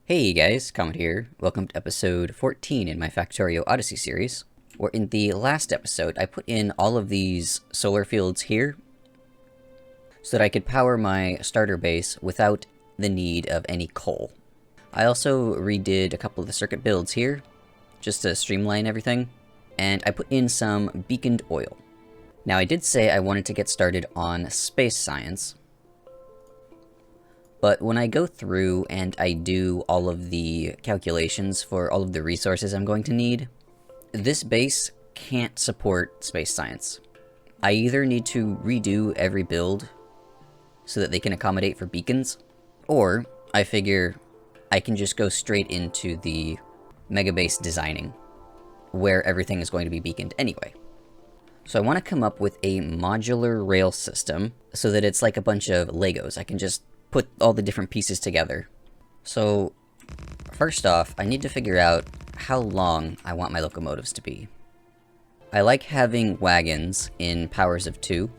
Hey guys, Comet here. Welcome to episode 14 in my Factorio Odyssey series, where in the last episode I put in all of these solar fields here so that I could power my starter base without the need of any coal. I also redid a couple of the circuit builds here, just to streamline everything, and I put in some beaconed oil. Now I did say I wanted to get started on space science, but when I go through and I do all of the calculations for all of the resources I'm going to need, this base can't support space science. I either need to redo every build so that they can accommodate for beacons, or I figure I can just go straight into the mega base designing, where everything is going to be beaconed anyway. So I want to come up with a modular rail system so that it's like a bunch of Legos. I can just put all the different pieces together. So first off, I need to figure out how long I want my locomotives to be. I like having wagons in powers of 2.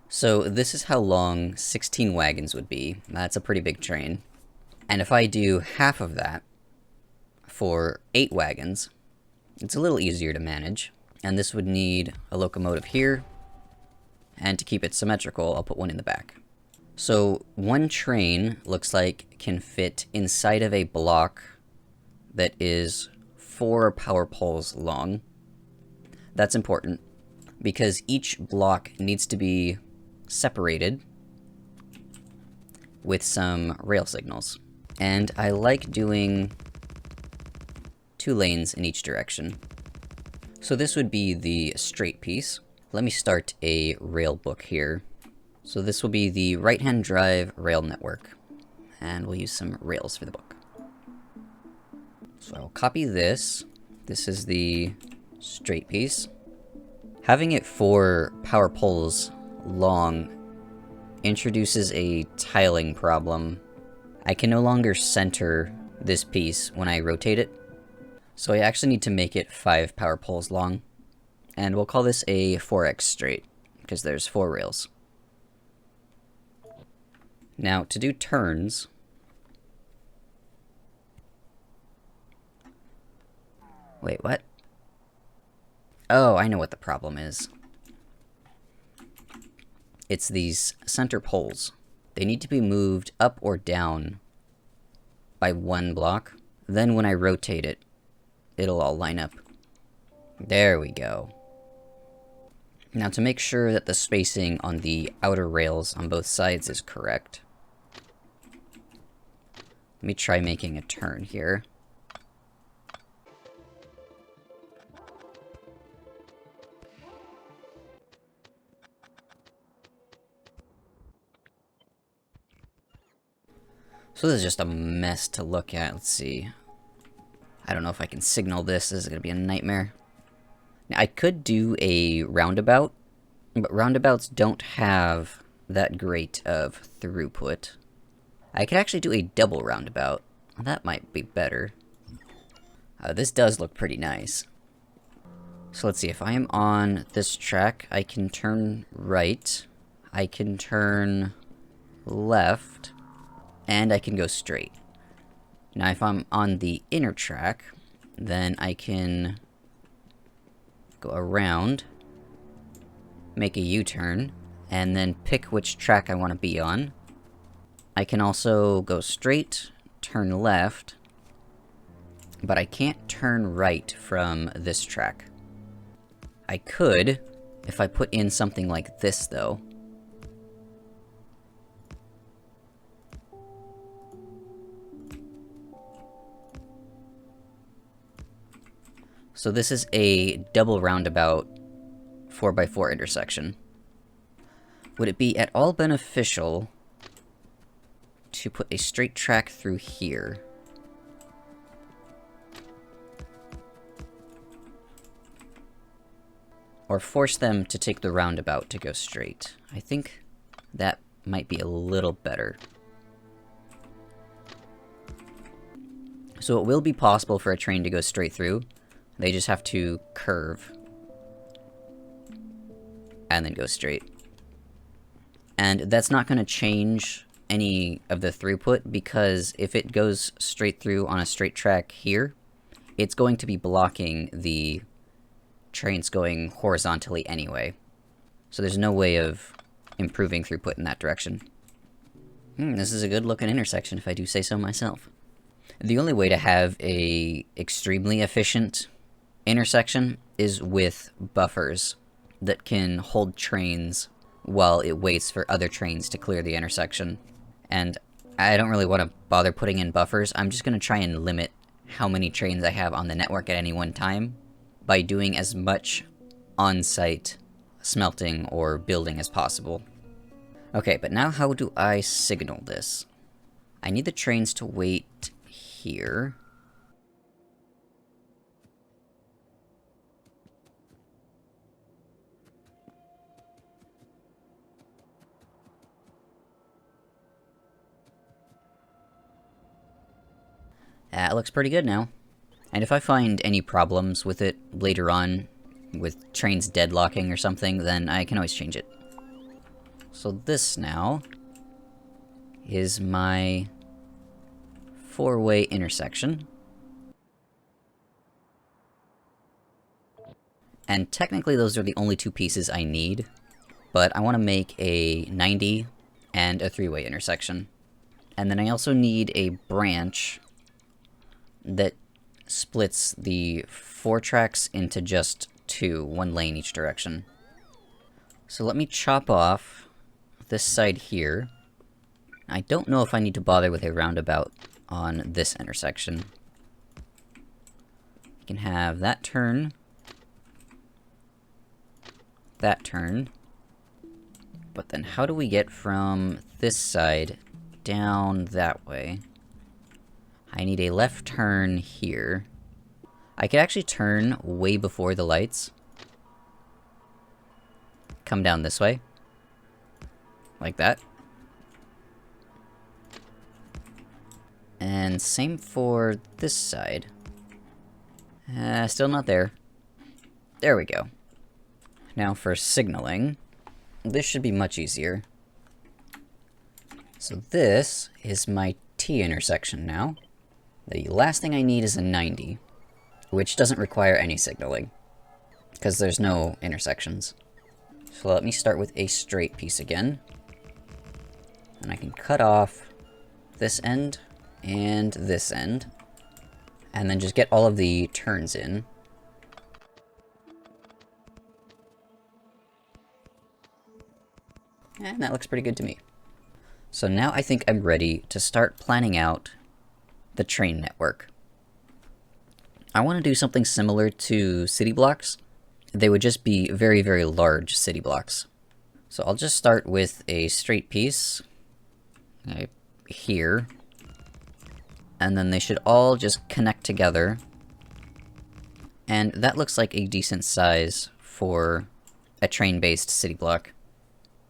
So this is how long 16 wagons would be. That's a pretty big train. And if I do half of that for 8 wagons, it's a little easier to manage. And this would need a locomotive here. And to keep it symmetrical, I'll put one in the back. So one train looks like can fit inside of a block that is 4 power poles long. That's important because each block needs to be separated with some rail signals. And I like doing 2 lanes in each direction. So this would be the straight piece. Let me start a rail book here. So this will be the right-hand drive rail network, and we'll use some rails for the book. So I'll copy this. This is the straight piece. Having it 4 power poles long introduces a tiling problem. I can no longer center this piece when I rotate it, so I actually need to make it 5 power poles long, and we'll call this a 4x straight, because there's 4 rails. Now, to do turns, wait, what? Oh, I know what the problem is. It's these center poles. They need to be moved up or down by 1 block. Then when I rotate it, it'll all line up. There we go. Now, to make sure that the spacing on the outer rails on both sides is correct, let me try making a turn here. So this is just a mess to look at. Let's see. I don't know if I can signal this. This is going to be a nightmare. Now, I could do a roundabout, but roundabouts don't have that great of throughput. I could actually do a double roundabout. That might be better. This does look pretty nice. So let's see, if I am on this track, I can turn right, I can turn left, and I can go straight. Now if I'm on the inner track, then I can go around, make a U-turn, and then pick which track I want to be on. I can also go straight, turn left, but I can't turn right from this track. I could, if I put in something like this, though. So this is a double roundabout 4x4 intersection. Would it be at all beneficial to put a straight track through here? Or force them to take the roundabout to go straight? I think that might be a little better. So it will be possible for a train to go straight through. They just have to curve and then go straight. And that's not going to change any of the throughput, because if it goes straight through on a straight track here, it's going to be blocking the trains going horizontally anyway. So there's no way of improving throughput in that direction. This is a good looking intersection if I do say so myself. The only way to have a extremely efficient intersection is with buffers that can hold trains while it waits for other trains to clear the intersection. And I don't really want to bother putting in buffers. I'm just going to try and limit how many trains I have on the network at any one time by doing as much on-site smelting or building as possible. Okay, but now how do I signal this? I need the trains to wait here. That looks pretty good now. And if I find any problems with it later on, with trains deadlocking or something, then I can always change it. So this now is my four-way intersection. And technically those are the only two pieces I need, but I want to make a 90 and a three-way intersection. And then I also need a branch that splits the 4 tracks into just 2, 1 lane each direction. So let me chop off this side here. I don't know if I need to bother with a roundabout on this intersection. You can have that turn, but then how do we get from this side down that way? I need a left turn here. I could actually turn way before the lights. Come down this way. Like that. And same for this side. Still not there. There we go. Now for signaling, this should be much easier. So this is my T intersection now. The last thing I need is a 90, which doesn't require any signaling, because there's no intersections. So let me start with a straight piece again. And I can cut off this end and this end, and then just get all of the turns in. And that looks pretty good to me. So now I think I'm ready to start planning out the train network. I want to do something similar to city blocks. They would just be very, very large city blocks. So I'll just start with a straight piece here, and then they should all just connect together, and that looks like a decent size for a train-based city block.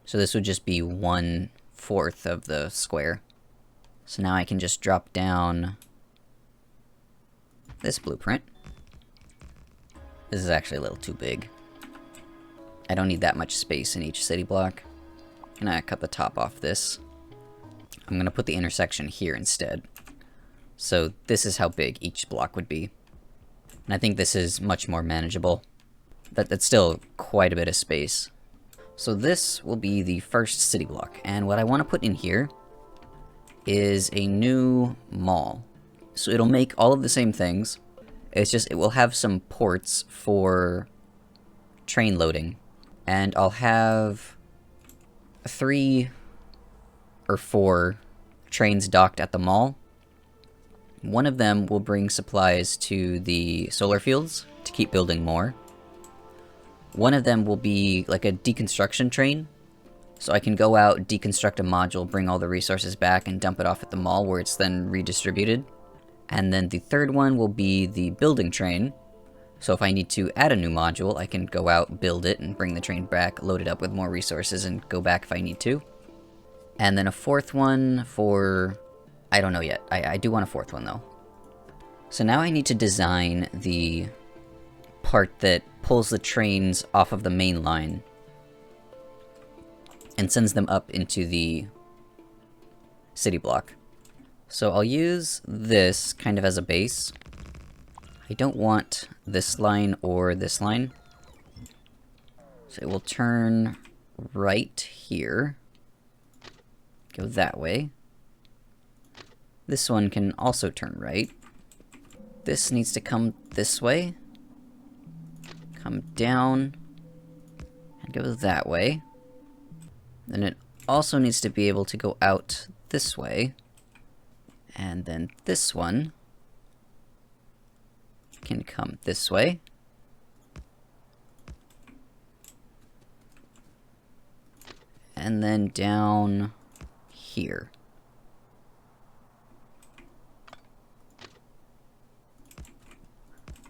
So this would just be 1/4 of the square. So now I can just drop down this blueprint. This is actually a little too big. I don't need that much space in each city block. I'm gonna cut the top off this. I'm gonna put the intersection here instead. So this is how big each block would be. And I think this is much more manageable. That's still quite a bit of space. So this will be the first city block, and what I want to put in here is a new mall. So it'll make all of the same things, it's just it will have some ports for train loading, and I'll have 3 or 4 trains docked at the mall. One of them will bring supplies to the solar fields to keep building more. One of them will be like a deconstruction train, so I can go out, deconstruct a module, bring all the resources back, and dump it off at the mall where it's then redistributed. And then the third one will be the building train, so if I need to add a new module, I can go out, build it, and bring the train back, load it up with more resources, and go back if I need to. And then a 4th one for... I don't know yet. I do want a 4th one, though. So now I need to design the part that pulls the trains off of the main line and sends them up into the city block. So I'll use this kind of as a base. I don't want this line or this line. So it will turn right here. Go that way. This one can also turn right. This needs to come this way. Come down. And go that way. Then it also needs to be able to go out this way. And then this one can come this way. And then down here.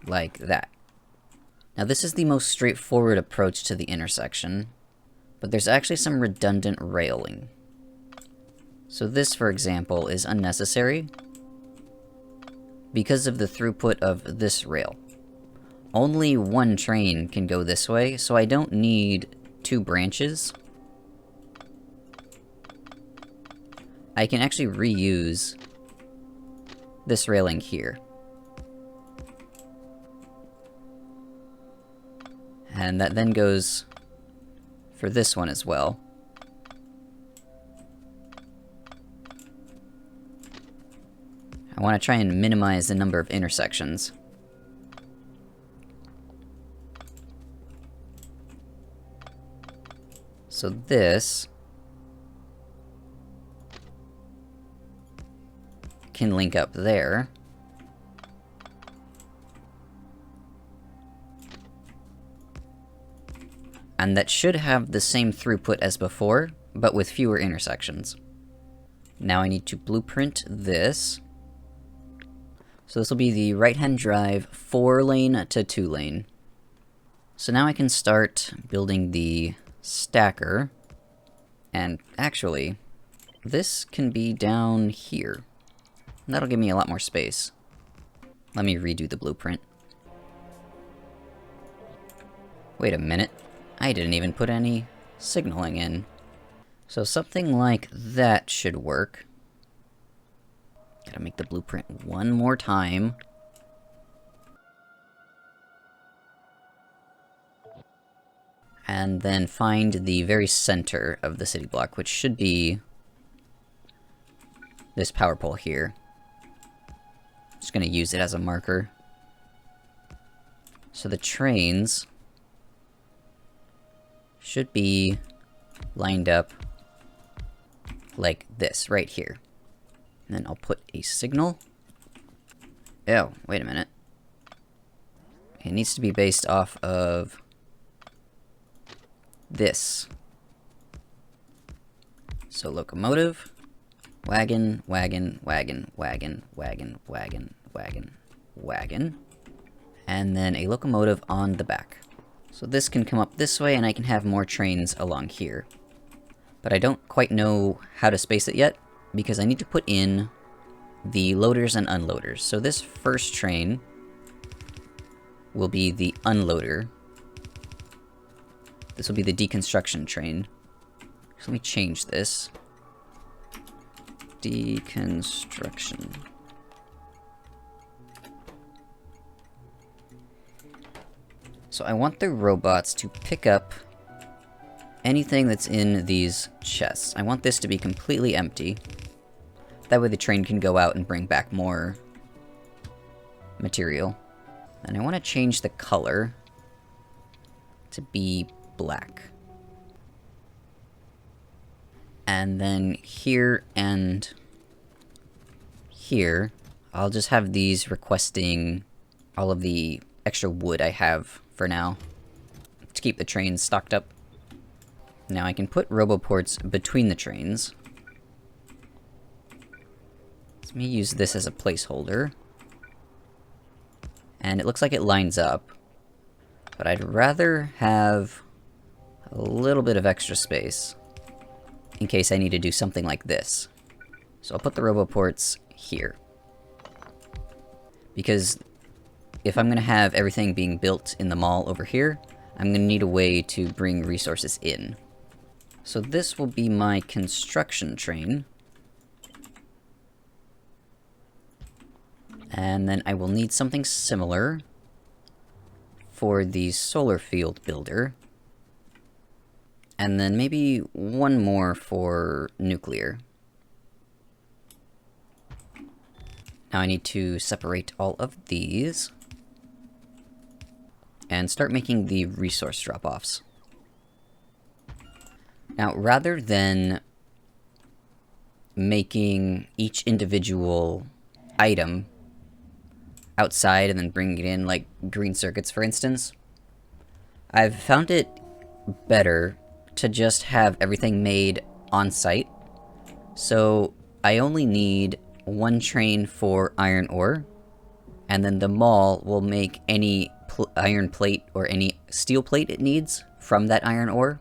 Like that. Now this is the most straightforward approach to the intersection, but there's actually some redundant railing. So this, for example, is unnecessary because of the throughput of this rail. Only one train can go this way, so I don't need two branches. I can actually reuse this railing here. And that then goes for this one as well. I want to try and minimize the number of intersections. So this can link up there. And that should have the same throughput as before, but with fewer intersections. Now I need to blueprint this. So this will be the right-hand drive 4-lane to 2-lane. So now I can start building the stacker. And actually, this can be down here. And that'll give me a lot more space. Let me redo the blueprint. Wait a minute. I didn't even put any signaling in. So something like that should work. Gotta make the blueprint one more time. And then find the very center of the city block, which should be this power pole here. Just gonna use it as a marker. So the trains should be lined up like this, right here. And then I'll put a signal. Oh, wait a minute. It needs to be based off of this. So locomotive, wagon, wagon, wagon, wagon, wagon, wagon, wagon, wagon, and then a locomotive on the back. So this can come up this way, and I can have more trains along here. But I don't quite know how to space it yet, because I need to put in the loaders and unloaders. So this first train will be the unloader. This will be the deconstruction train. So let me change this. Deconstruction. So I want the robots to pick up anything that's in these chests. I want this to be completely empty. That way the train can go out and bring back more material. And I want to change the color to be black. And then here and here, I'll just have these requesting all of the extra wood I have for now to keep the trains stocked up. Now I can put roboports between the trains. Let me use this as a placeholder. And it looks like it lines up. But I'd rather have a little bit of extra space in case I need to do something like this. So I'll put the roboports here. Because if I'm going to have everything being built in the mall over here, I'm going to need a way to bring resources in. So this will be my construction train. And then I will need something similar for the solar field builder. And then maybe one more for nuclear. Now I need to separate all of these and start making the resource drop-offs. Now, rather than making each individual item outside and then bringing it in, like green circuits, for instance, I've found it better to just have everything made on site. So I only need one train for iron ore, and then the mall will make any iron plate or any steel plate it needs from that iron ore.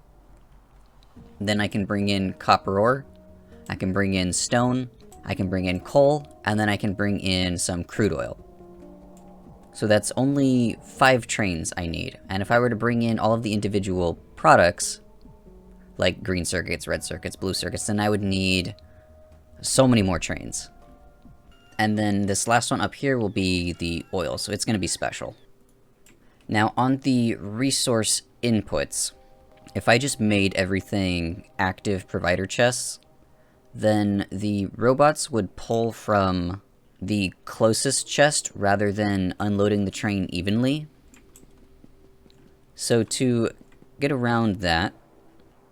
Then I can bring in copper ore, I can bring in stone, I can bring in coal, and then I can bring in some crude oil. So that's only 5 trains I need, and if I were to bring in all of the individual products, like green circuits, red circuits, blue circuits, then I would need so many more trains. And then this last one up here will be the oil, so it's going to be special. Now on the resource inputs, if I just made everything active provider chests, then the robots would pull from the closest chest rather than unloading the train evenly. So to get around that,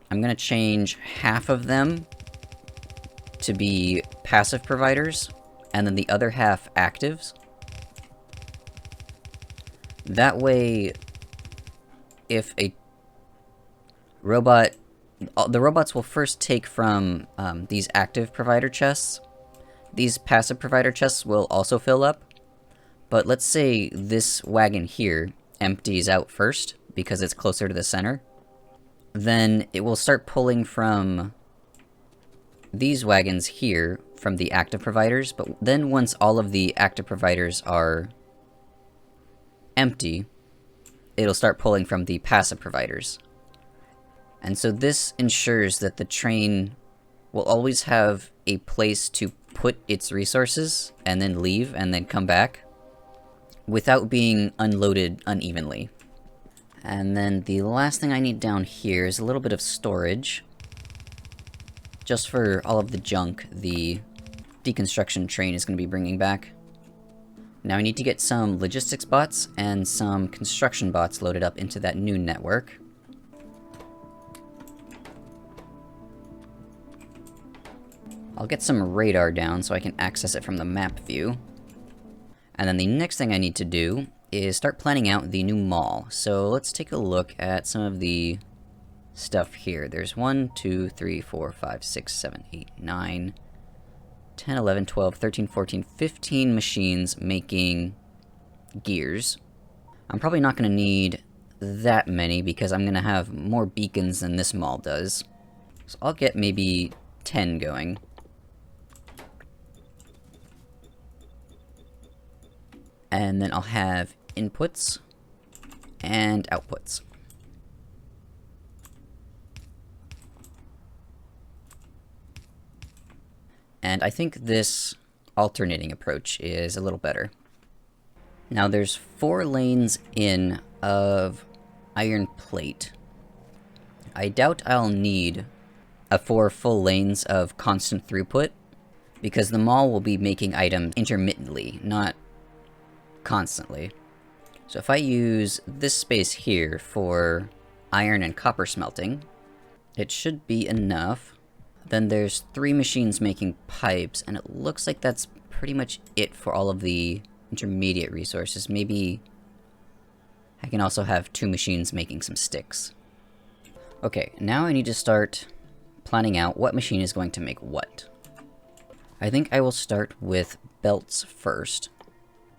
I'm going to change half of them to be passive providers, and then the other half actives. That way, if a robot... the robots will first take from these active provider chests. These passive provider chests will also fill up. But let's say this wagon here empties out first, because it's closer to the center. Then it will start pulling from these wagons here from the active providers, but then once all of the active providers are empty, it'll start pulling from the passive providers. And so this ensures that the train will always have a place to put its resources and then leave and then come back without being unloaded unevenly. And then the last thing I need down here is a little bit of storage, just for all of the junk the deconstruction train is going to be bringing back. Now I need to get some logistics bots and some construction bots loaded up into that new network. I'll get some radar down so I can access it from the map view. And then the next thing I need to do is start planning out the new mall. So let's take a look at some of the stuff here. There's 1, 2, 3, 4, 5, 6, 7, 8, 9, 10, 11, 12, 13, 14, 15 machines making gears. I'm probably not going to need that many because I'm going to have more beacons than this mall does. So I'll get maybe 10 going. And then I'll have inputs and outputs. And I think this alternating approach is a little better. Now there's 4 lanes in of iron plate. I doubt I'll need 4 full lanes of constant throughput, because the mall will be making items intermittently, not constantly. So if I use this space here for iron and copper smelting, it should be enough. Then there's 3 machines making pipes, and it looks like that's pretty much it for all of the intermediate resources. Maybe I can also have 2 machines making some sticks. Okay, now I need to start planning out what machine is going to make what. I think I will start with belts first.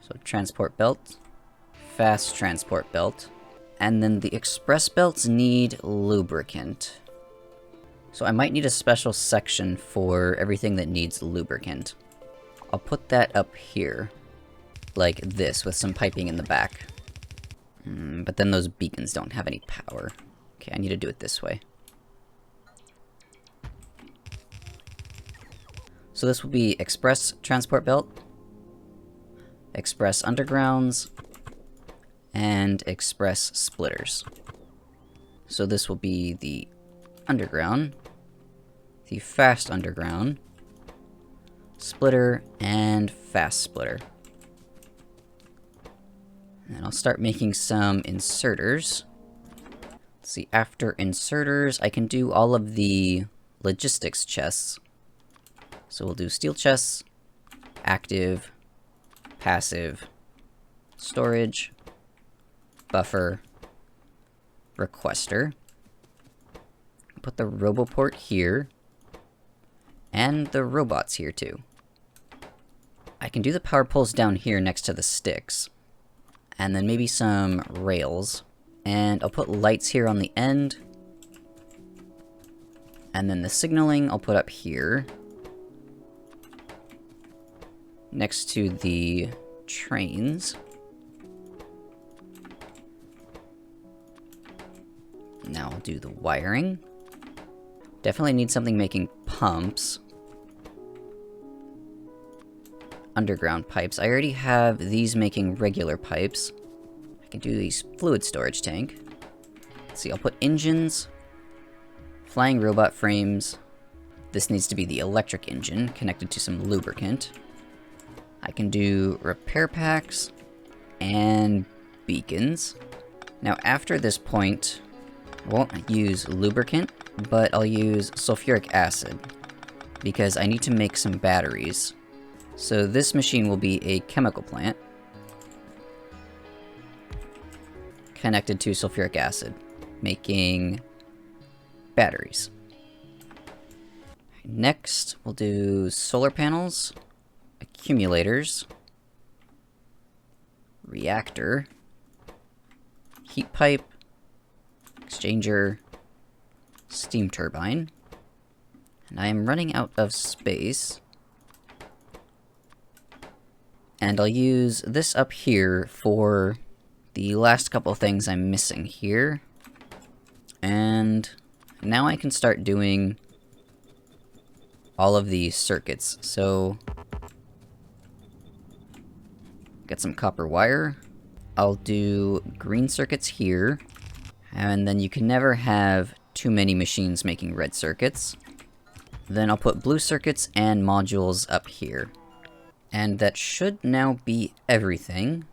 So transport belt, fast transport belt, and then the express belts need lubricant. So I might need a special section for everything that needs lubricant. I'll put that up here, like this, with some piping in the back. But then those beacons don't have any power. Okay, I need to do it this way. So this will be express transport belt, express undergrounds, and express splitters. So this will be the underground, the fast underground, splitter, and fast splitter. And I'll start making some inserters. Let's see, after inserters, I can do all of the logistics chests. So we'll do steel chests, active, passive, storage, buffer, requester. Put the roboport here, and the robots here too. I can do the power poles down here next to the sticks, and then maybe some rails, and I'll put lights here on the end, and then the signaling I'll put up here, next to the trains. Now I'll do the wiring. Definitely need something making pumps. Underground pipes. I already have these making regular pipes. I can do these fluid storage tank. Let's see, I'll put engines, flying robot frames. This needs to be the electric engine connected to some lubricant. I can do repair packs and beacons. Now after this point, I won't use lubricant, but I'll use sulfuric acid because I need to make some batteries. So this machine will be a chemical plant connected to sulfuric acid, making batteries. Next, we'll do solar panels, accumulators, reactor, heat pipe, exchanger, steam turbine. And I am running out of space. And I'll use this up here for the last couple things I'm missing here. And now I can start doing all of these circuits. So, get some copper wire. I'll do green circuits here. And then you can never have too many machines making red circuits. Then I'll put blue circuits and modules up here. And that should now be everything.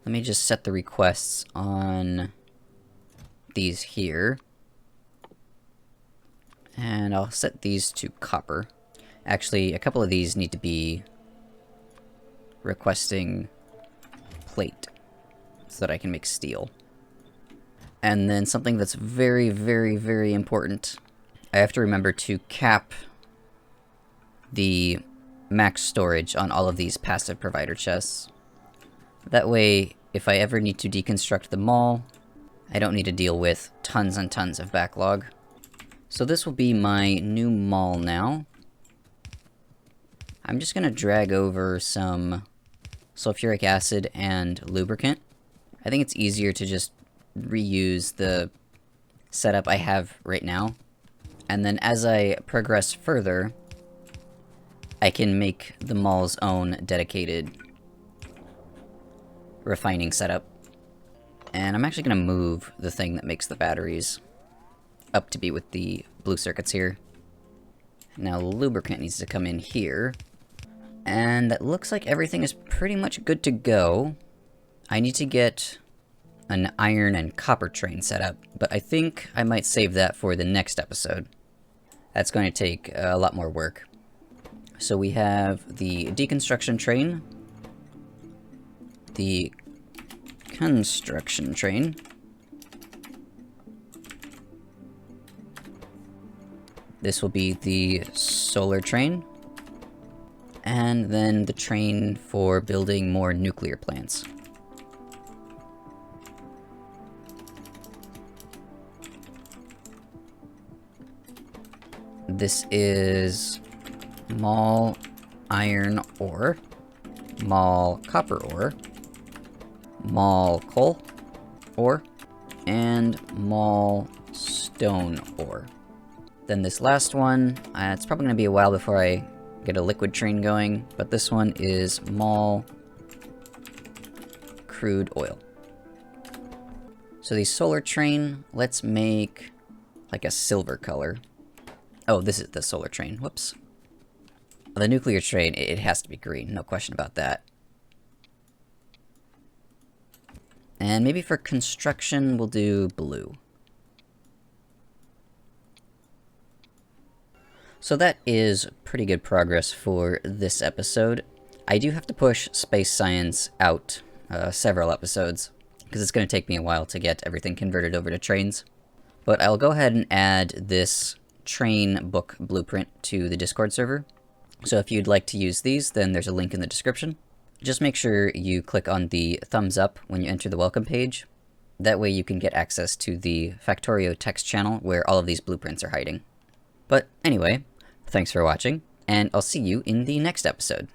Let me just set the requests on these here. And I'll set these to copper. Actually, a couple of these need to be requesting plate so that I can make steel. And then something that's very, very, very important. I have to remember to cap the max storage on all of these passive provider chests. That way, if I ever need to deconstruct the mall, I don't need to deal with tons and tons of backlog. So this will be my new mall now. I'm just going to drag over some sulfuric acid and lubricant. I think it's easier to just reuse the setup I have right now. And then as I progress further, I can make the mall's own dedicated refining setup. And I'm actually going to move the thing that makes the batteries up to be with the blue circuits here. Now lubricant needs to come in here. And it looks like everything is pretty much good to go. I need to get an iron and copper train set up, but I think I might save that for the next episode. That's going to take a lot more work. So we have the deconstruction train, the construction train, this will be the solar train, and then the train for building more nuclear plants. This is mall iron ore, mall copper ore, mall coal ore, and mall stone ore. Then this last one, it's probably going to be a while before I get a liquid train going, but this one is mol crude oil. So the solar train, let's make like a silver color. Oh, this is the solar train, whoops. The nuclear train, it has to be green, no question about that. And maybe for construction, we'll do blue. So that is pretty good progress for this episode. I do have to push space science out several episodes, because it's going to take me a while to get everything converted over to trains. But I'll go ahead and add this train book blueprint to the Discord server. So if you'd like to use these, then there's a link in the description. Just make sure you click on the thumbs up when you enter the welcome page. That way you can get access to the Factorio text channel where all of these blueprints are hiding. But anyway, thanks for watching, and I'll see you in the next episode.